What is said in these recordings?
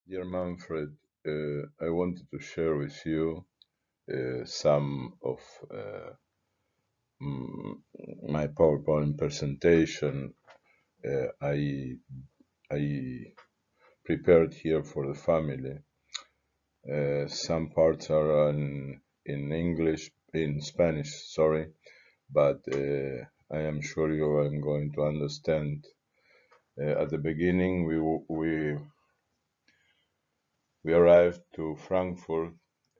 Dear Manfred, I wanted to share with you some of uh, mm, my PowerPoint presentation I prepared here for the family. Some parts are in English, in Spanish, sorry, but I am sure you are going to understand. At the beginning, we arrived to Frankfurt,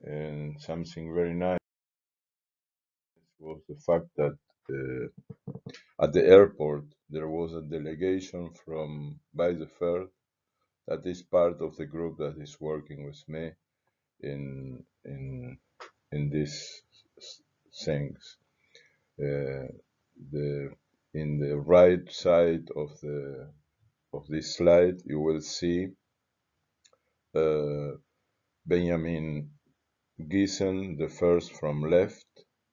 and something very nice was the fact that at the airport there was a delegation from Beiseförth that is part of the group that is working with me in in in these things. Uh, the in the right side of this slide you will see uh, Benjamin Giesen, the first from left,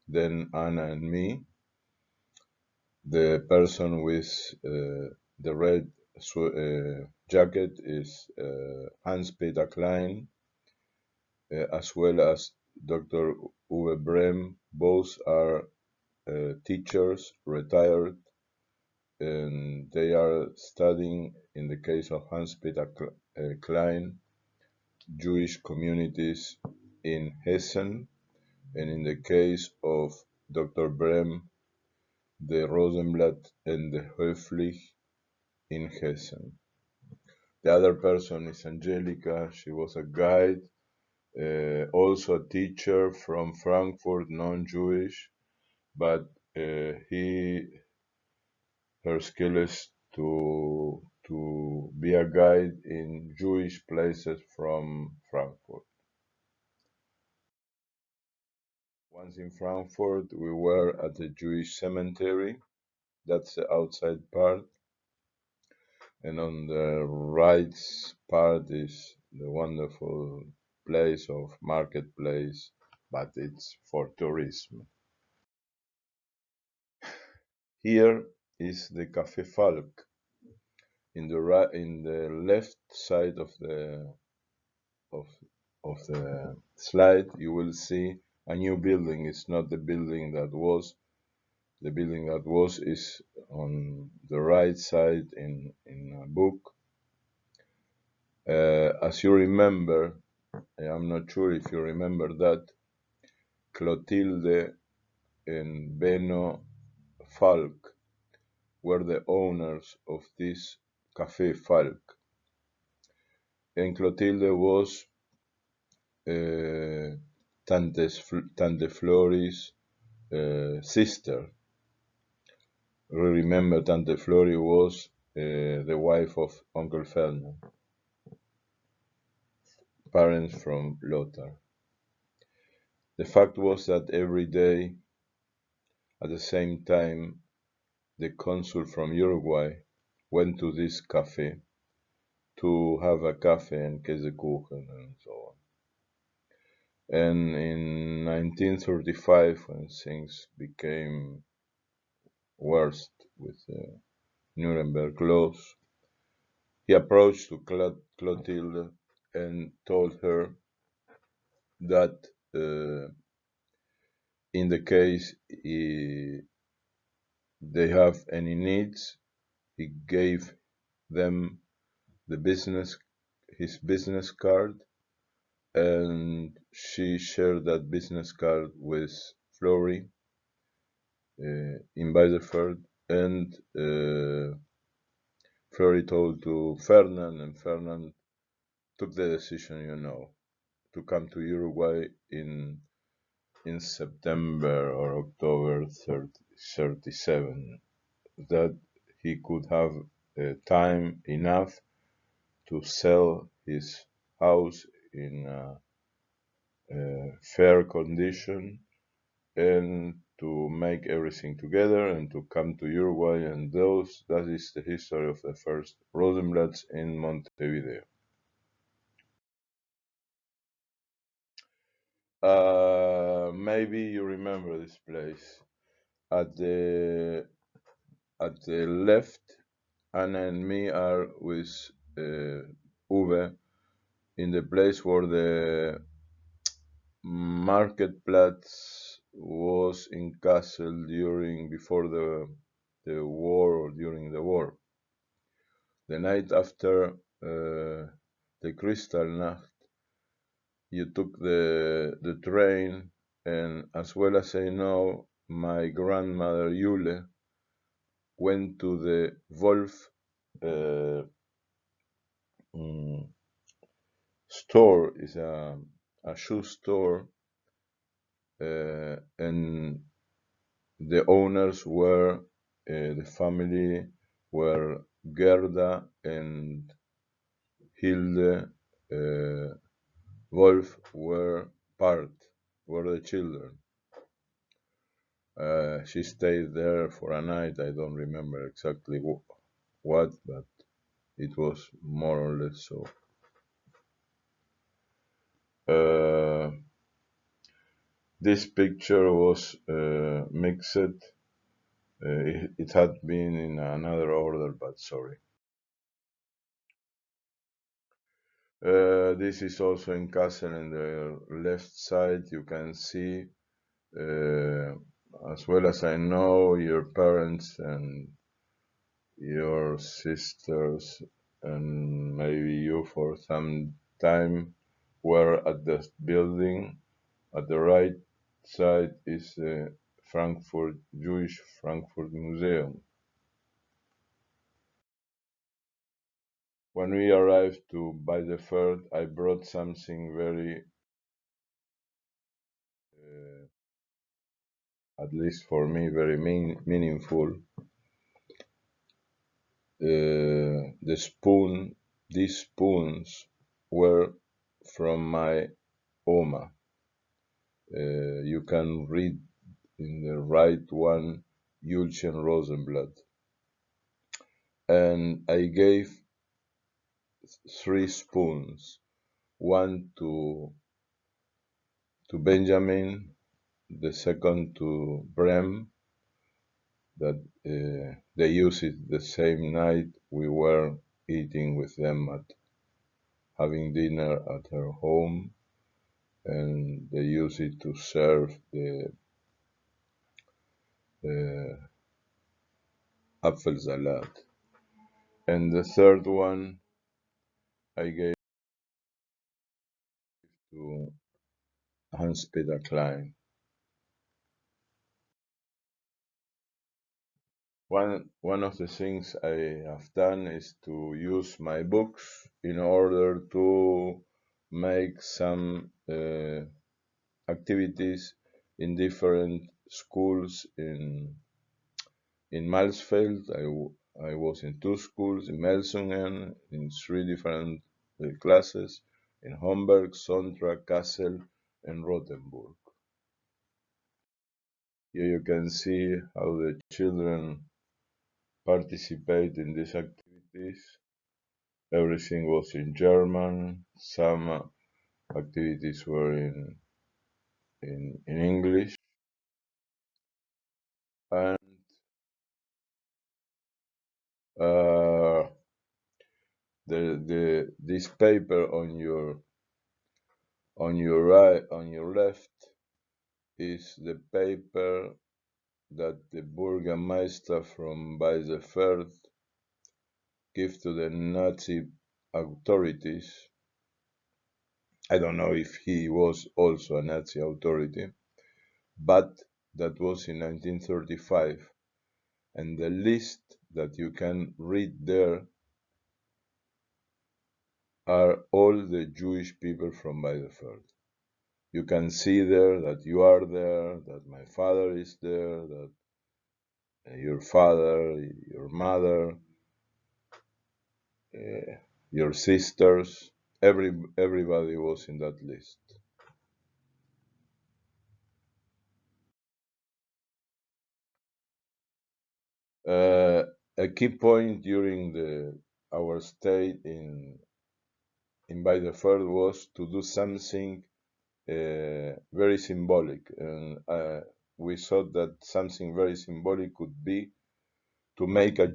then Anna and me. The person with the red jacket is Hans-Peter Klein, as well as Dr. Uwe Brehm. Both are teachers, retired, and they are studying, in the case of Hans-Peter Klein, Jewish communities in Hessen, and in the case of Dr. Brehm, the Rosenblatt and the Höflich in Hessen. The other person is Angelica. She was a guide, also a teacher from Frankfurt, non-Jewish, but he her skill is to be a guide in Jewish places from Frankfurt. Once in Frankfurt, we were at the Jewish cemetery. That's the outside part. And on the right part is the wonderful place of marketplace, but it's for tourism. Here is the Café Falk. In the left side of of the slide, you will see a new building. It's not the building that was. The building that was is on the right side in a book. As you remember, I'm not sure if you remember that, Clotilde and Benno Falk were the owners of this Café Falk. And Clotilde was uh, Tante Flori's sister. Remember, Tante Flori was the wife of Uncle Ferdinand, parents from Lothar. The fact was that every day, at the same time, the consul from Uruguay went to this cafe to have a cafe and Käsekuchen and so on. And in 1935, when things became worst with the Nuremberg laws, he approached to Clotilde and told her that in the case they have any needs, he gave them the his business card, and she shared that business card with Flory in Beiseförth, and Flory told to Fernand, and Fernand took the decision, to come to Uruguay in September or October 37, that he could have time enough to sell his house in fair condition and to make everything together and to come to Uruguay, and that is the history of the first Rosenblatts in Montevideo. Maybe you remember this place. At the at the left, Anna and me are with Uwe in the place where the marketplace was in Kassel before the war or during the war. The night after the Kristallnacht, you took the train, and as well as I know, my grandmother Jule went to the Wolf uh, mm, store. Is a shoe store, and the owners were the family were Gerda and Hilde Wolf were the children. She stayed there for a night. I don't remember exactly what, but it was more or less so. This picture was mixed. It had been in another order, but sorry. This is also in Kassel. In the left side, you can see, as well as I know, your parents and your sisters, and maybe you for some time were at the building. At the right side is the Jewish Frankfurt Museum. When we arrived to Beiseförth, I brought something very, at least for me, very meaningful. These spoons were from my Oma. You can read in the right one, Julchen Rosenblatt. And I gave 3 spoons, one to Benjamin, the second to Brem, that they used it the same night we were eating with them having dinner at her home, and they use it to serve the Apfelsalat. And the third one I gave to Hans-Peter Klein. One of the things I have done is to use my books in order to make some activities in different schools in Mansfeld. I was in 2 schools, in Melsungen, in 3 different classes, in Homberg, Sontra, Kassel, and Rothenburg. Here you can see how the children participate in these activities. Everything was in German. Some activities were in English. And uh, this paper on your left is the paper that the Bürgermeister from Beiseförth gave to the Nazi authorities. I don't know if he was also a Nazi authority, but that was in 1935. And the list that you can read there are all the Jewish people from Beiseförth. You can see there that you are there, that my father is there, that your father, your mother, your sisters, everybody was in that list. A key point during our stay in Beiseförth was to do something very symbolic, and we thought that something very symbolic could be to make a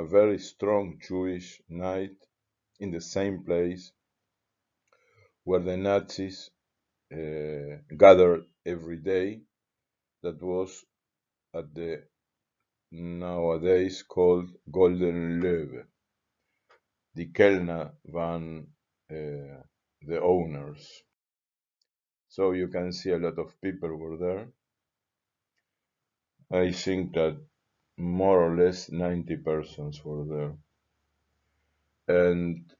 very strong Jewish night in the same place where the Nazis gathered every day. That was at the nowadays called Golden Löwe. Die Kellner waren the owners. So you can see a lot of people were there. I think that more or less 90 persons were there. And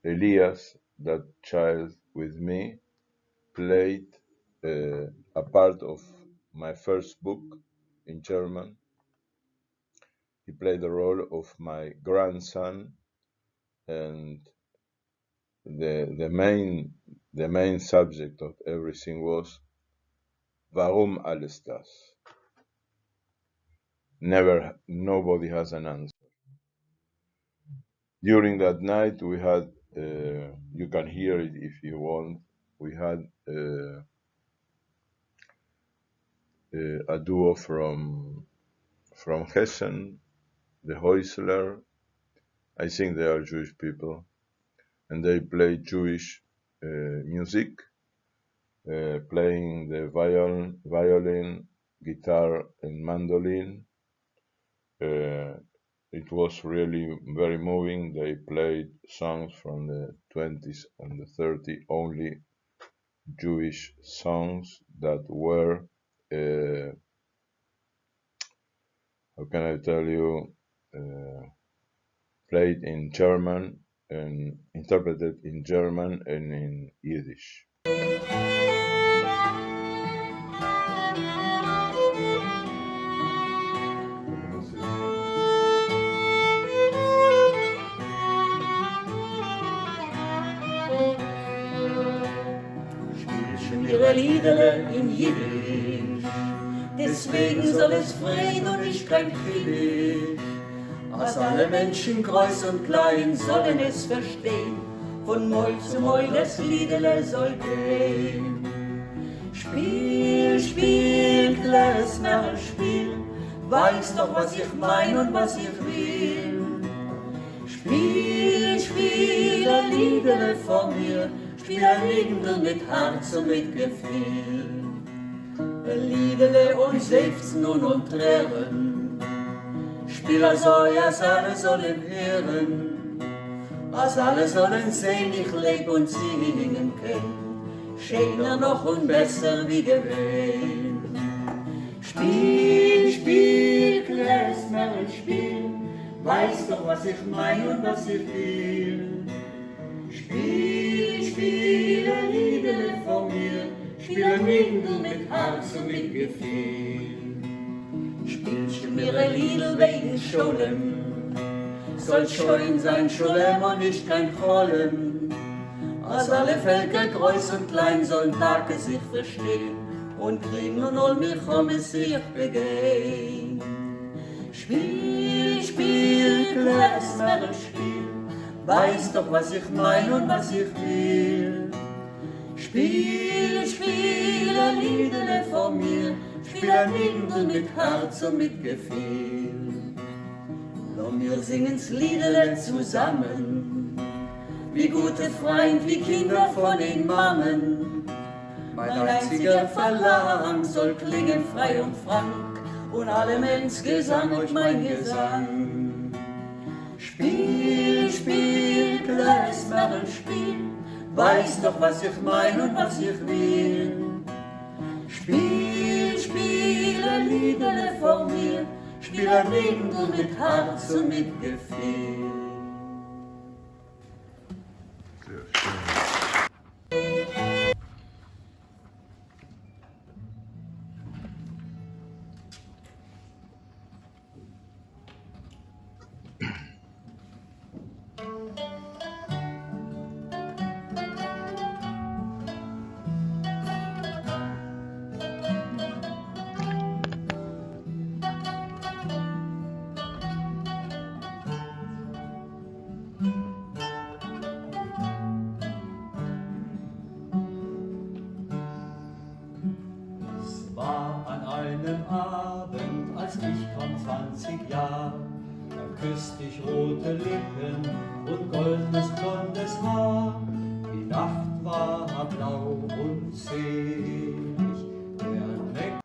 Elias, that child with me, played a part of my first book in German. He played the role of my grandson, and the main subject of everything was Warum alles das? Nobody has an answer. During that night, we had, you can hear it if you want, we had a duo from Hessen, the Häusler. I think they are Jewish people, and they play Jewish music, playing the violin, guitar, and mandolin. It was really very moving. They played songs from the 20s and the 30s, only Jewish songs that were, how can I tell you, played in German and interpreted in German and in Yiddish. Ihre Lieder in Jiddisch, deswegen soll es Frieden und nicht kein Krieg. Als alle Menschen, groß und klein, sollen es verstehen, von Mäul zu Mäul das Liedele soll gehen. Spiel, spiel, kleines Narrenspiel, weiß doch, was ich mein und was ich will. Spiel, spiel, ein Liedele von mir, spiel ein Liedele mit Herz und mit Gefühl. Ein Liedele und Seufzen und Tränen, spiel also, als alle sollen hören, als alle sollen sehen, ich leb und singen können, schöner noch und besser wie gewesen. Spiel, spiel, kleines Narrenspiel, weiß doch, was ich mein und was ich will. Spiel, spiel, ein Liedele von mir, spiel ein Liedel mit Herz und mit Gefühl. Spielst du mir ein Liedel wegen Scholem, soll schön sein Scholem und nicht kein Cholem. Als alle Völker, groß und klein, sollen Tage sich verstehen und kriegen und all mir komme sich begehen. Spiel, spiel, kleines Narrenspiel, weiß doch, was ich mein und was ich will. Spiel, spiel, ein Liedele von mir, spiel ein Liedel mit Herz und mit Gefühl. Lass wir singen's Liedele zusammen, wie gute Freund, wie Kinder von den Mammen. Mein einziger Verlangen soll klingen frei und frank, und alle Mensch Gesang und mein Gesang. Spiel, spiel, kleines Narrenspiel, weiß doch, was ich mein und was ich will. Spiel, spiel, ein Liedele von mir, spiel ein Liedel mit Herz und mit Gefühl. Sehr schön. Einem Abend, als ich kaum 20 Jahre, da küsst ich rote Lippen und goldenes Blond. war blau und selig, der Nektar.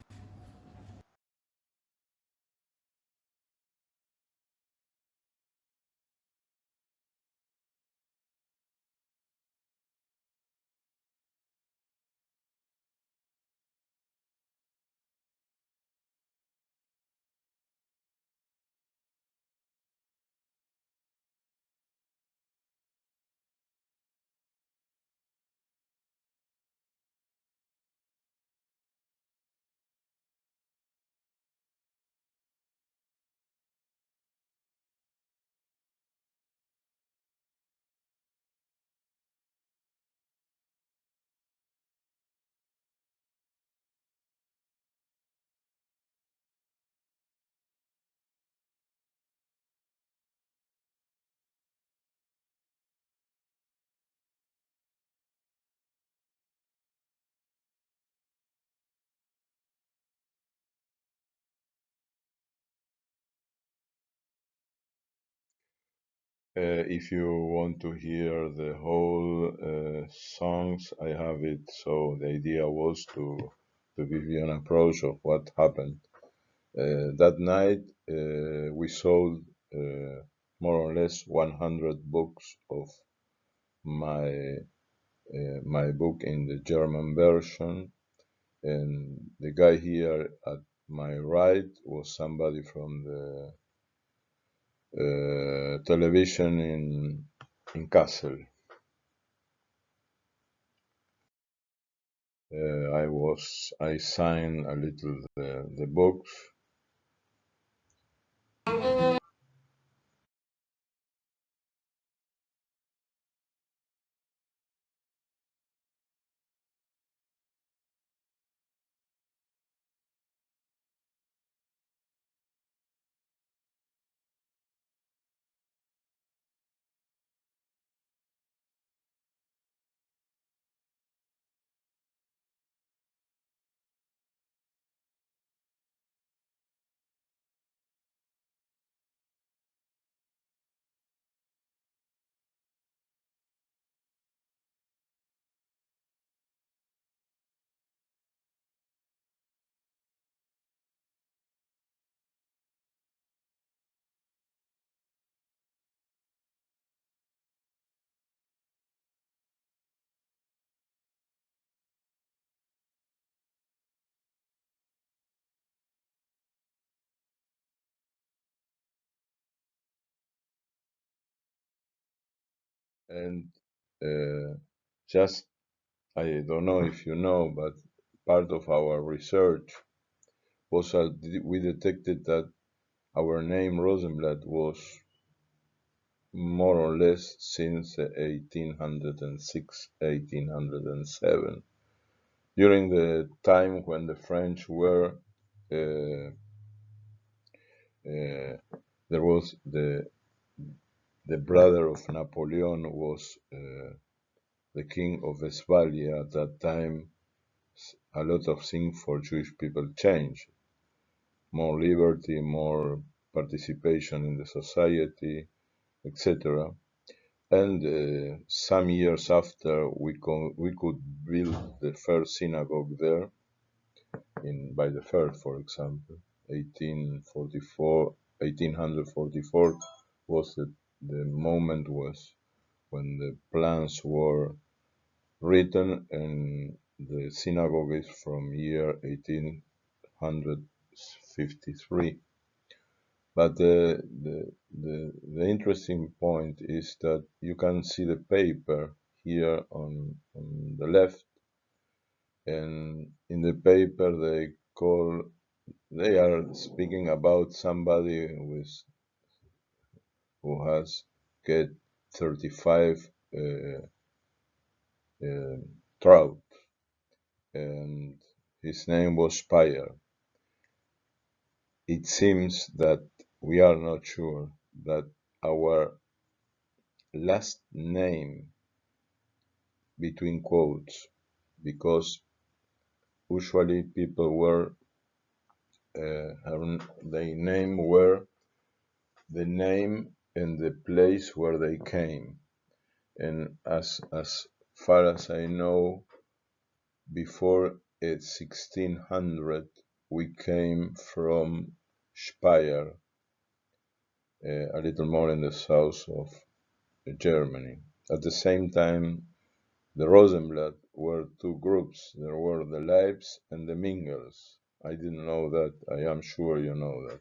If you want to hear the whole songs, I have it. So the idea was to give you an approach of what happened. That night, we sold more or less 100 books of my my book in the German version, and the guy here at my right was somebody from the television in Kassel. I signed a little the books, and uh, just I don't know if you know, but part of our research was that we detected that our name Rosenblatt was more or less since 1806, 1807, during the time when the French were uh, there was the brother of Napoleon was the king of Westphalia. At that time, a lot of things for Jewish people changed. More liberty, more participation in the society, etc. And some years after, we could build the first synagogue there in Beiseförth, for example. 1844, 1844 was the moment was when the plans were written, and the synagogue is from year 1853. But the interesting point is that you can see the paper here on the left, and in the paper they are speaking about somebody who has get 35 uh, trout, and his name was Speyer. It seems that we are not sure that our last name, between quotes, because usually people were their name were the name and the place where they came, and as far as I know, before 1600, we came from Speyer, a little more in the south of Germany. At the same time, the Rosenblatt were two groups. There were the Leibs and the Mingels. I didn't know that. I am sure you know that.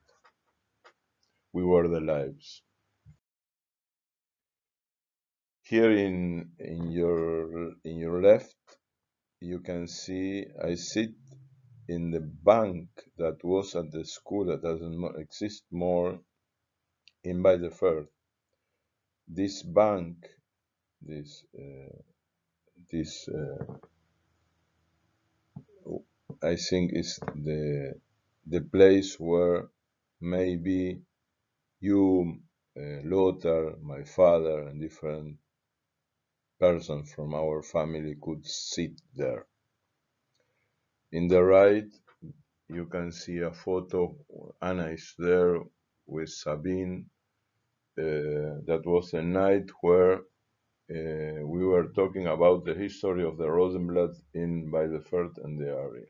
We were the Leibs. Here in your left, you can see I sit in the bank that was at the school that doesn't exist more in Beiseförth. This bank, this I think is the place where maybe you, Lothar, my father, and different persons from our family could sit there. In the right, you can see a photo. Anna is there with Sabine. That was a night where we were talking about the history of the Rosenblatt in Beiseförth and the area.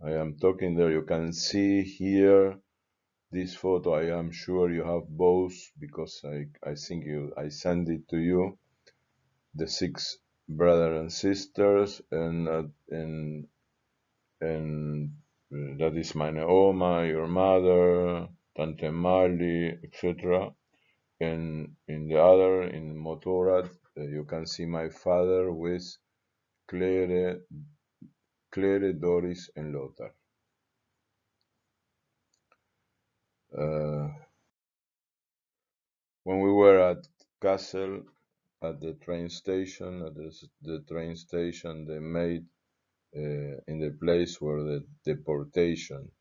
I am talking there. You can see here this photo. I am sure you have both because I think I sent it to you. The 6 brothers and sisters, and that is meine Oma, your mother, Tante Mali, etc. And in the other, in Motorrad, you can see my father with Claire, Doris, and Lothar. When we were at Kassel, at the train station, the train station, they made in the place where the deportation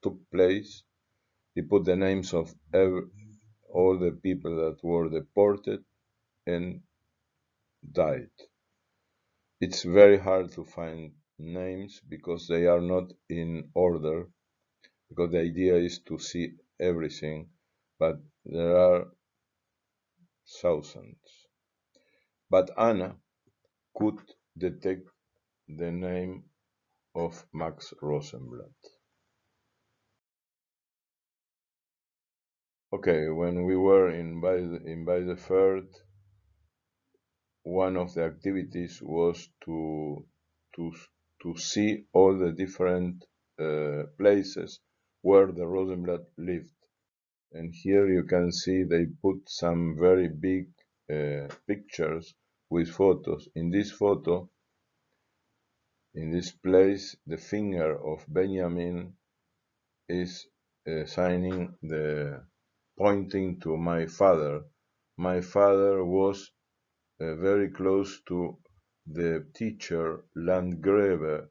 took place, he put the names of all the people that were deported and died. It's very hard to find names because they are not in order, because the idea is to see everything, but there are thousands. But Anna could detect the name of Max Rosenblatt. Okay, when we were in Beiseförth, one of the activities was to see all the different places where the Rosenblatt lived. And here you can see they put some very big pictures with photos. In this photo, in this place, the finger of Benjamin is pointing to my father. My father was very close to the teacher Landgrave,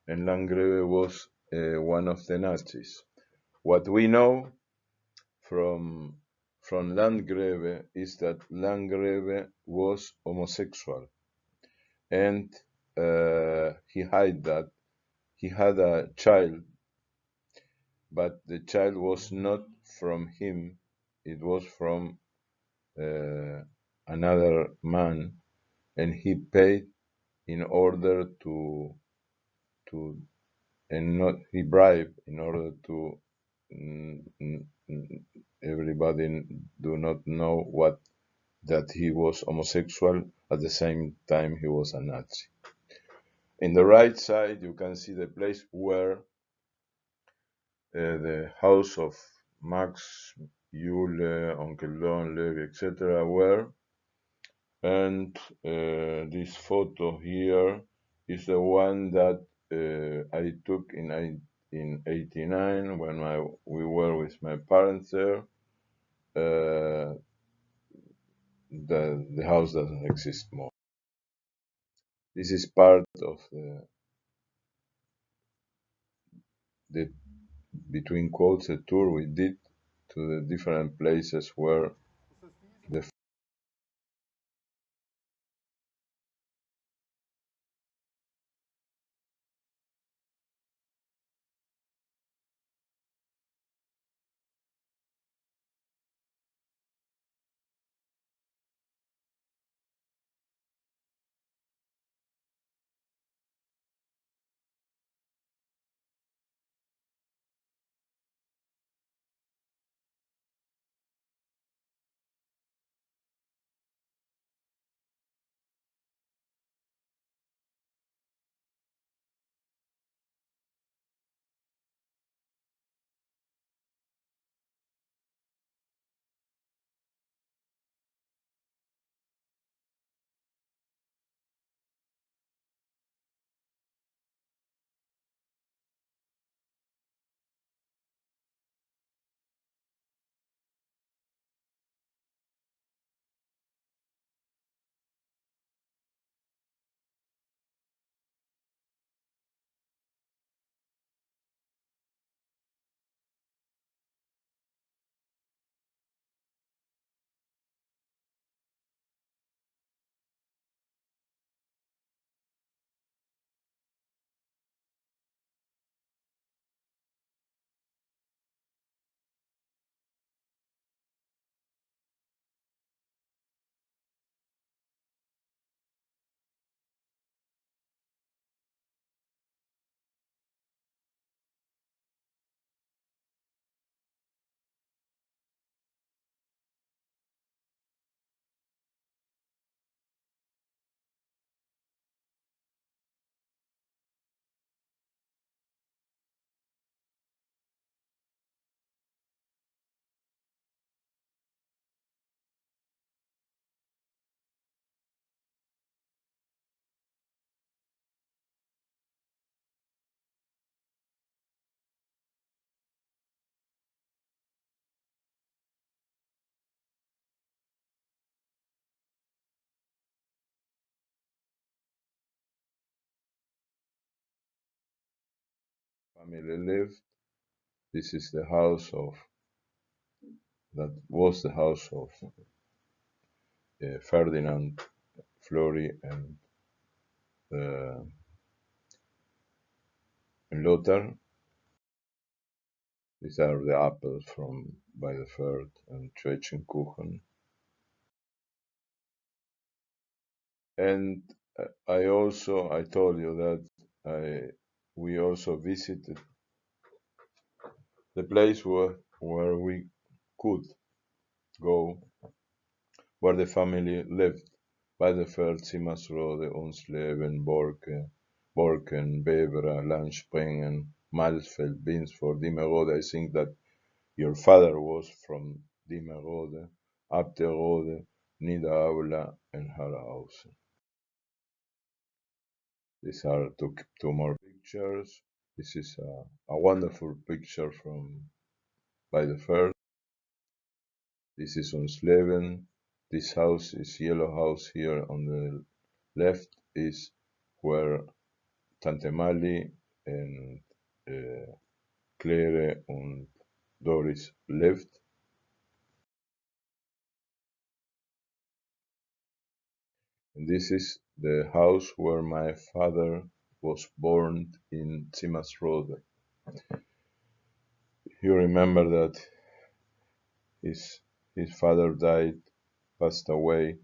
and Landgrave was one of the Nazis. What we know from Landgrave is that Landgrave was homosexual, and he hid that. He had a child, but the child was not from him. It was from another man, and he paid in order to and not he bribed in order to everybody do not know that he was homosexual. At the same time, he was a Nazi. In the right side, you can see the place where the house of Max, Jule, Uncle Don, Levi, etc. were. And this photo here is the one that I took in 89 when we were with my parents there. The house doesn't exist more. This is part of the between quotes a tour we did to the different places where the family lived. This is the house of that was the house of Ferdinand, Flori, uh, and Lothar. These are the apples from Beiseförth and Tschwetschenkuchen. And I told you that we also visited the place where we could go, where the family lived. Beiseförth, Simmersrode, Unsleben, Borken, Bevera, Landspringen, Malsfeld, Binsford, Dimmerode. I think that your father was from Dimmerode, Abderode, Niederaula, and Harrahausen. These are two more pictures. This is a wonderful picture from Beiseförth. This is Unsleben. This house is yellow house here on the left is where Tante Mali and Claire and Doris lived. And this is the house where my father was born in Zimmersrode. You remember that his his father passed away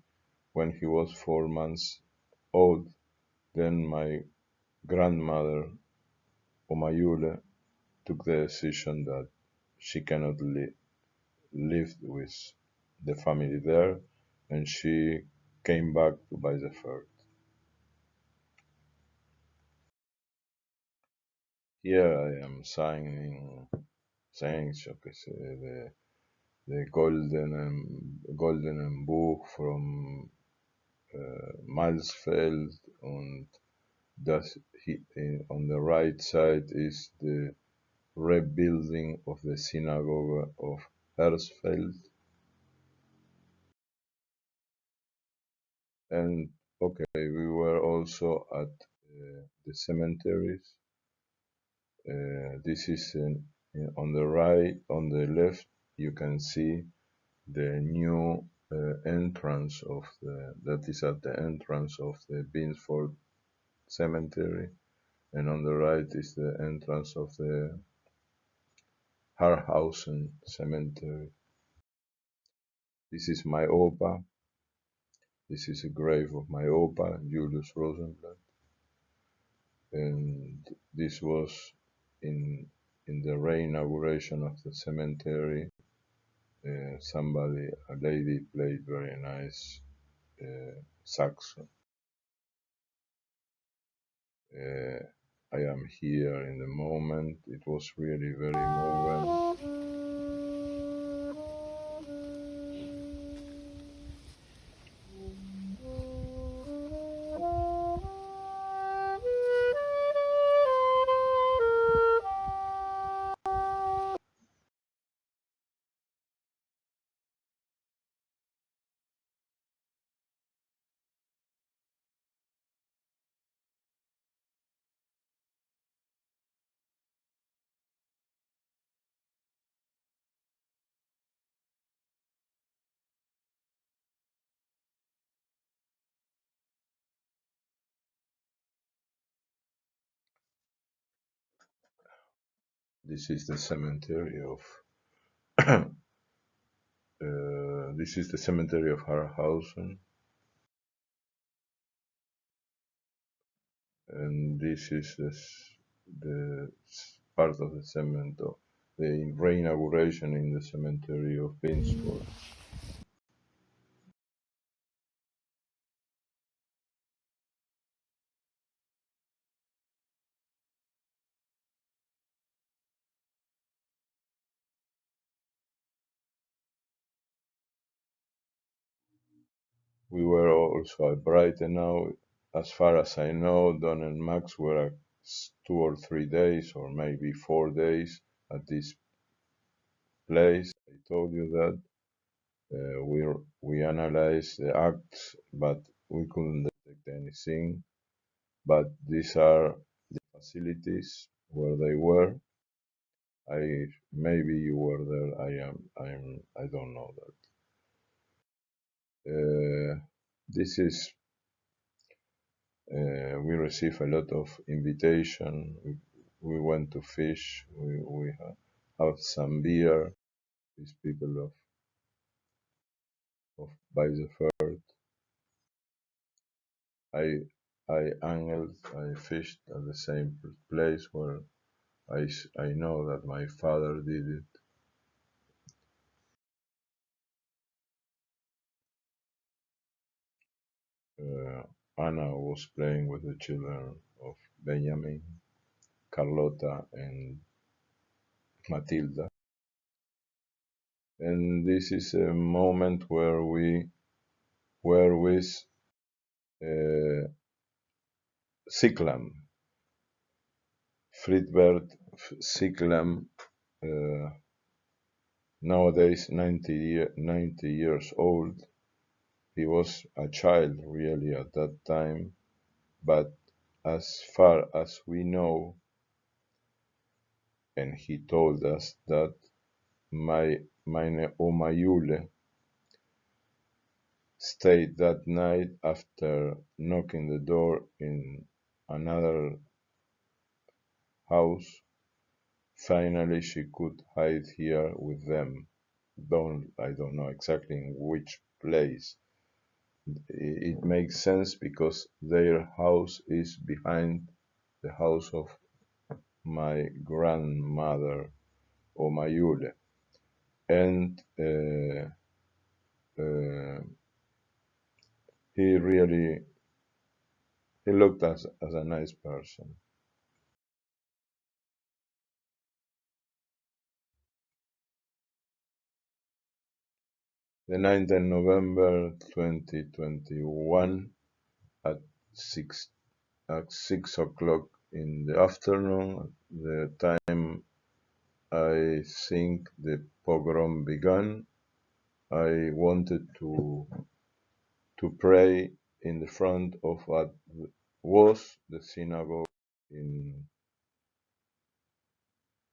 when he was 4 months old. Then my grandmother, Omayule, took the decision that she cannot live with the family there, and she came back to Beiseförth. Here I am signing things, yo que sé, the Goldenen Buch from Malsfeld, and on the right side is the rebuilding of the synagogue of Hersfeld. And okay, we were also at the cemeteries. This is on the right, on the left, you can see the new entrance of that is at the entrance of the Binsford Cemetery, and on the right is the entrance of the Harhausen Cemetery. This is my Opa. This is a grave of my Opa, Julius Rosenblatt, and this was in the re-inauguration of the cemetery. A lady played very nice saxophone. I am here in the moment. It was really very moving. This is the cemetery of this is the cemetery of Harhausen, and this is the part of the cemetery, the re-inauguration in the cemetery of Binsford. We were also at Breitenau. As far as I know, Don and Max were 2 or 3 days, or maybe 4 days at this place. I told you that we analyzed the acts, but we couldn't detect anything. But these are the facilities where they were. Maybe you were there. I don't know that. This is we receive a lot of invitation. We went to fish. We have some beer. These people of Beiseförth. I angled. I fished at the same place where I know that my father did it. Anna was playing with the children of Benjamin, Carlota, and Matilda. And this is a moment where we were with Siklam, Friedbert Siklam, nowadays 90 years old. He was a child really at that time, but as far as we know, and he told us that meine Oma Jule stayed that night after knocking the door in another house. Finally, she could hide here with them. I don't know exactly in which place. It makes sense because their house is behind the house of my grandmother, Oma Jule. And he looked as a nice person. The 9th of November 2021 at 6 o'clock in the afternoon, the time I think the pogrom began. I wanted to pray in the front of what was the synagogue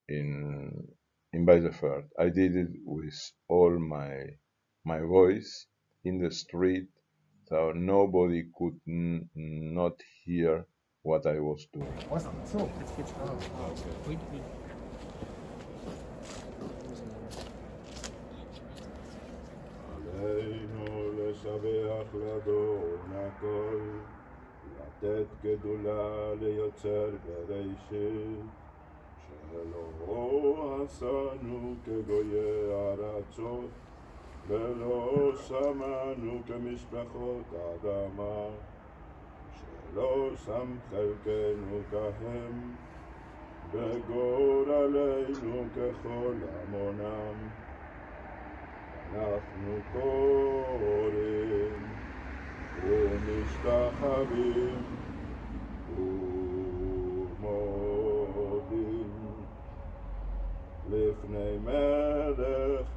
in Beiseförth. I did it with all my voice in the street, so nobody could not hear what I was doing. Was so, jetzt geht's los. Okay. עלינו לשבח לאדון הכל, לתת גדולה ליוצר בראשית, שלא עשנו כגויי ארצות, ולא שמענו כמשפחות אדמה, שלא שם חלקנו כהם, וגורלנו ככל המונם. אנחנו קוראים ומשתחווים ומודים לפני מלך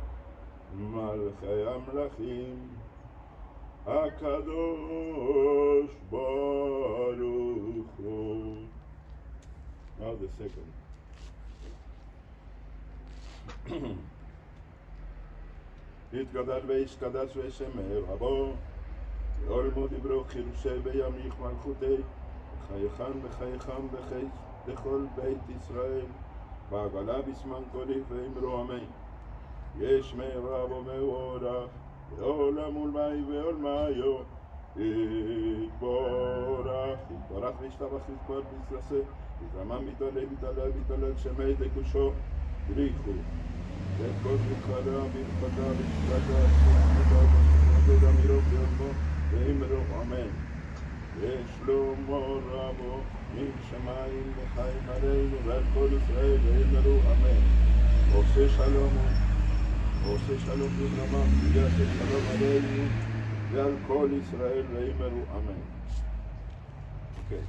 מלכי המלכים הקדוש ברוך הוא. Now the second. יתגדל וישקדש וישמר רבו, יולמו דברו חירושי בימיך מלכותי, וחייכן וחייכם בכל בית ישראל, בעגלה בזמן קולי ואמרו אמן. יש מי רבו מאורך, ועולם ולמי ועולמיו, יתבורך, יתבורך וישתבח יתבורך בישרסה, יתרמם ויתעלל שמי דקושו, בריחו. וכל זכרה ברפתה ושפתה ושפתה אמירו ביודמו ואמרו אמן. ושלמה רבו מן שמיים לחיים עלינו ועל כל ישראל ואמרו אמן. עושה שלום בדרמם ויעשה שלום עלינו ועל כל ישראל ואמרו אמן. אוקיי.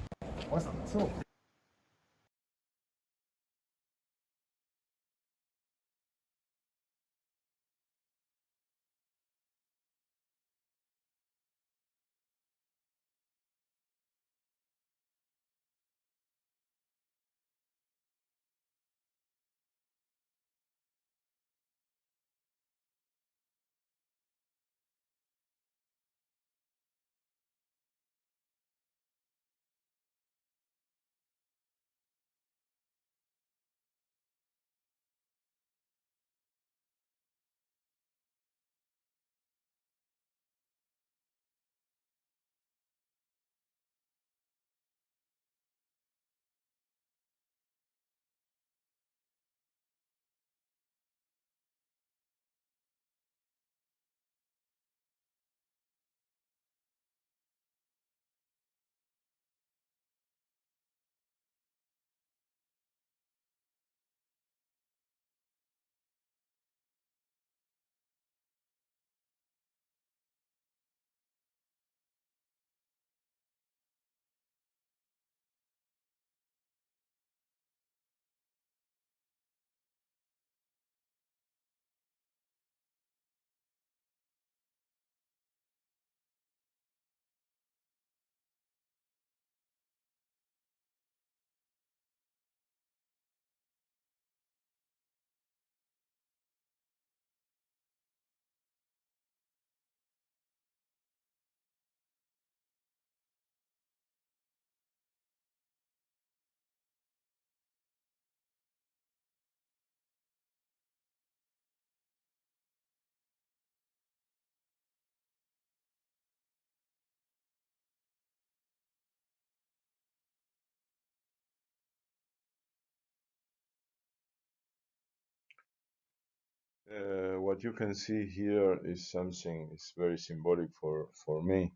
What you can see here is something is very symbolic for me.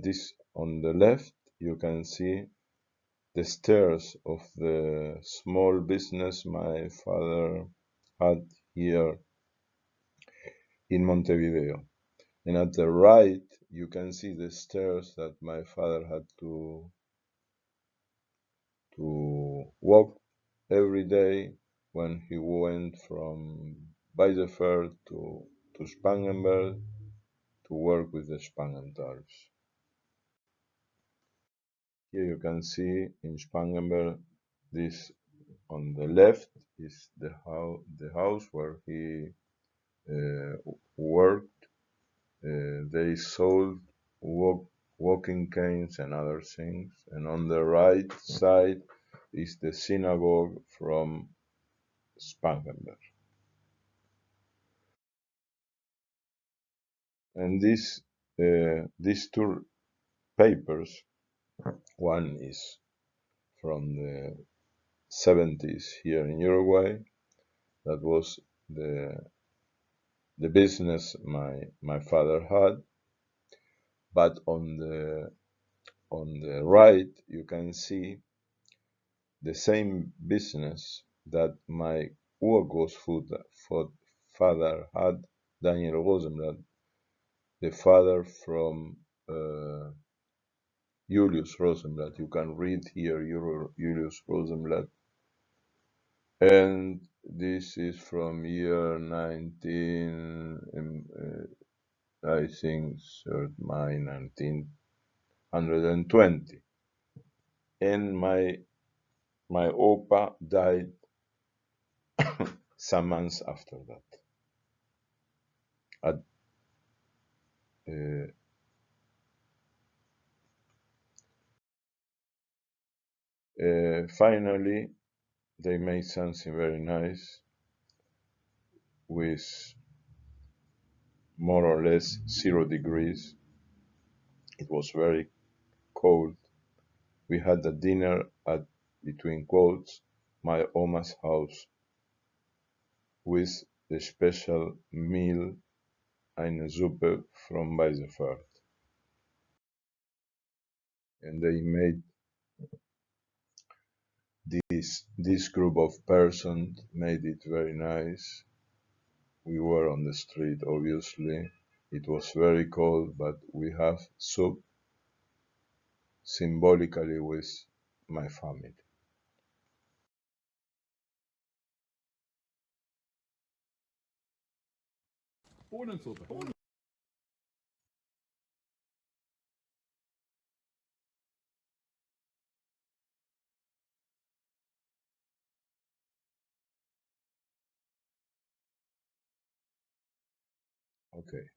This on the left, you can see the stairs of the small business my father had here in Montevideo. And at the right, you can see the stairs that my father had to walk every day when he went from Beiseförth to Spangenberg to work with the Spangenthals. Here you can see in Spangenberg, this on the left is the house where he worked. They sold walking canes and other things. And on the right side is the synagogue from Spangenberg. And these two papers, one is from the 70s here in Uruguay. That was the business my father had. But on the right, you can see the same business that my father had, Daniel Rosenblatt, the father from uh, Julius Rosenblatt. You can read here Julius Rosenblatt. And this is from year 19, I think, my 1920. And my opa died some months after that. At, uh, Finally, they made something very nice with more or less 0 degrees. It was very cold. We had a dinner at, between quotes, my Oma's house with the special meal eine Suppe from Beiseförth. And they made this group of persons made it very nice. We were on the street, obviously. It was very cold, but we have soup symbolically with my family. Bohnensuppe. Okay.